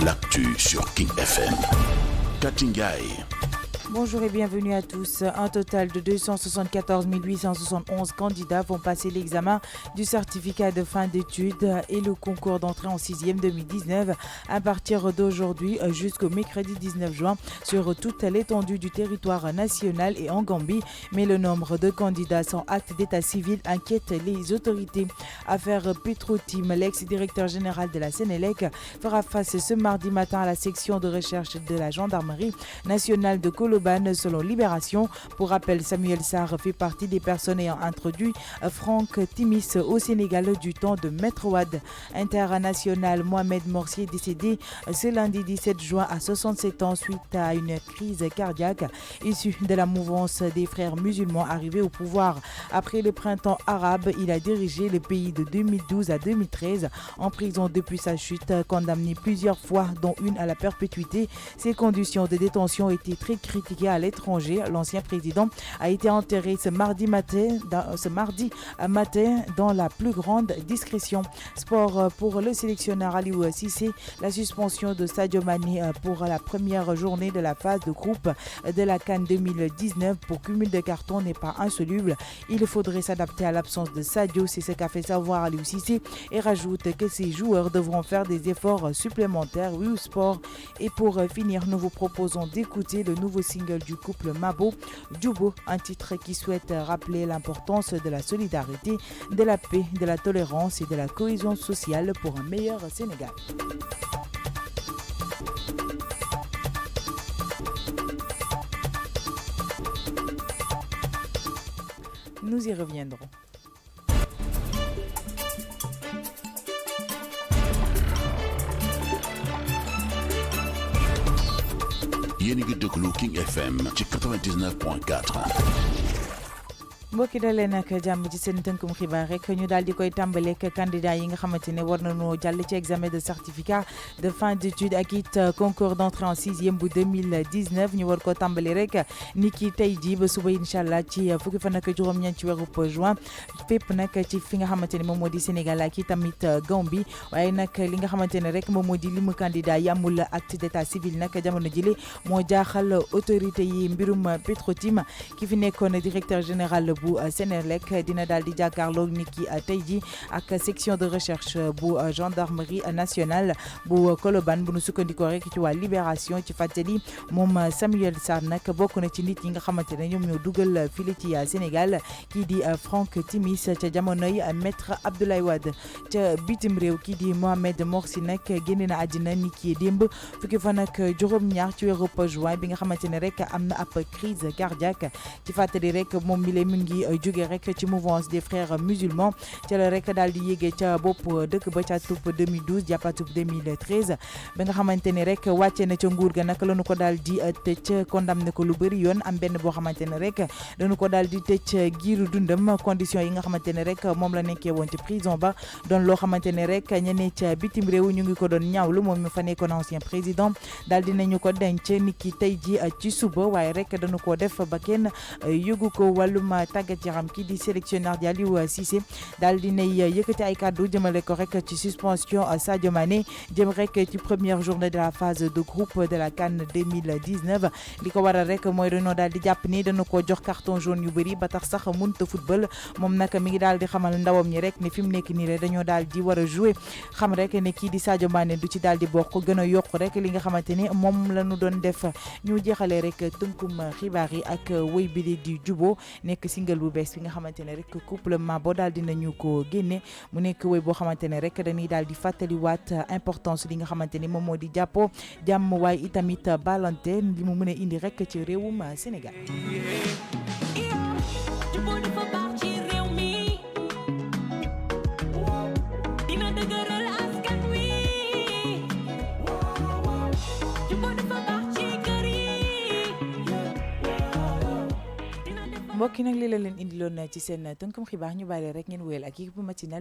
l'actu sur King FM. Katingay. Bonjour et bienvenue à tous. Un total de 274 871 candidats vont passer l'examen du certificat de fin d'études et le concours d'entrée en 6e 2019 à partir d'aujourd'hui jusqu'au mercredi 19 juin sur toute l'étendue du territoire national et en Gambie. Mais le nombre de candidats sans acte d'état civil inquiète les autorités. Affaire Petro-Tim, l'ex-directeur général de la Sénélec, fera face ce mardi matin à la section de recherche de la gendarmerie nationale de Koloban selon Libération. Pour rappel, Samuel Sarr fait partie des personnes ayant introduit Franck Timis au Sénégal du temps de Maître Wade. International, Mohamed Morsi est décédé ce lundi 17 juin à 67 ans suite à une crise cardiaque issue de la mouvance des frères musulmans arrivés au pouvoir. Après le printemps arabe, il a dirigé le pays de 2012 à 2013 en prison depuis sa chute, condamné plusieurs fois, dont une à la perpétuité. Ses conditions de détention étaient très critiquées à l'étranger. L'ancien président a été enterré ce mardi matin dans la plus grande discrétion. Sport pour le sélectionneur Aliou Cissé, la suspension de Sadio Mané pour la première journée de la phase de groupe de la CAN 2019 pour cumul de cartons n'est pas insoluble. Il faudrait s'adapter à l'absence de Sadio, c'est ce qu'a fait savoir Aliou Cissé, et rajoute que ces joueurs devront faire des efforts supplémentaires. Oui, au sport. Et pour finir, nous vous proposons d'écouter le nouveau single du couple Mabo, Djubo, un titre qui souhaite rappeler l'importance de la solidarité, de la paix, de la tolérance et de la cohésion sociale pour un meilleur Sénégal. Nous y reviendrons. Yéen a ngi déglu King FM ci 99.4. mbokki dalee nag jàmm ci seen tënkum xibaar rek ñu daal di koy tàmbaleek candidat yi nga xamante ne war nañoo jàll ci examen de certificat de fin d'études ak it concours d'entrée en 6e bu 2019 ñu war ko tàmbali rek ni ki tey jii ba suba incha allah ci fukki fan ak juróom-ñeent ci weeru juin fépp nag ci fi nga xamante ne moom moo di Sénégal ak i tamit Gambie. Waaye nag li nga xamante ne rek moom moo di limu candidat yi amul acte d'état civil nag jamono jile moo jaaxal autorité yi. Mbirum Petro-Tim ki fi nekkoon directeur général bu Sénélec dina daal di jàkkaarloo ni ki tey ji ak section de recherche bu gendarmerie nationale bu Koloban bu nu sukkandikoo rek ci waa Libération. Ci fàttali moom Samuel Sarr nag bokk na ci nit yi nga xamante ne ñoom ñoo dugal fii ci Sénégal kii di Franck Timis ca jamonoy Maître Abdoulaye Wade. Ca bitim réew kii di Mohamed Morsi nag génne na àddina ni ki démb fukki fan ak juróom-ñaar ci weeru juin bi nga xamante ne rek am na ab crise cardiaque. Ci fàttali rek moom mi mu ngi jóge rek ci mouvance des frères musulmans ca la rek daal di yéege ca bopp dëkk ba ca tub 2012 jàppatub 2013 ba nga xamante ne rek wàcce na ca nguur ga nag lañu ko daal di tëj condamné ko lu bëri yoon. Am benn boo xamante ne rek dañu ko daal di tëj giiru dundam. Condition yi nga xamante ne rek moom la nekkee woon ci prison ba doon loo xamante ne rek ñeneen ca bitim réew ñu ngi ko doon ñaawlu. Moom mi fa nekkoon ancien président daal di nañu ko denc ni ki tey ji ci suba, waaye rek dañu ko def ba kenn yëgu ko. Wàllum tàggat yaram kii di sélectionneur di Aliou Cissé daal di nay yëkkati ay kàddu jëmale ko rek ci suspension Sadio Mané jëm rek ci première journée de la phase de groupe de la CAN 2019. li ko waral rek mooy dañoo daal di jàpp ni dañu ko jox carton jaune yu bëri ba tax sax mënut a football. Moom nag mi ngi daal di xamal ndawam ñi rek ne fi mu nekk nii rek dañoo daal di war a jouer xam rek ne kii di Sadio Mané du ci daal di bokk, gën a yokk rek li nga xamante ni moom la ñu doon def. ñu jeexalee rek tënkum xibaar yi ak woy bi di Djubo nekk single bu bees bi nga xamante ne rek couple Mabo daal dinañu ko génne. Mu nekk woy boo xamante ne rek dañuy daal di fàttaliwaat importance li nga xamante ni moom moo di jàppoo jàmm waaye itamit balante li mu mën a indi rek ci réewum Sénégal. mbokki nag li la leen indiloon ci seen tënkam xibaar ñu bàyyi rek ngeen wéyal ak équipe matinale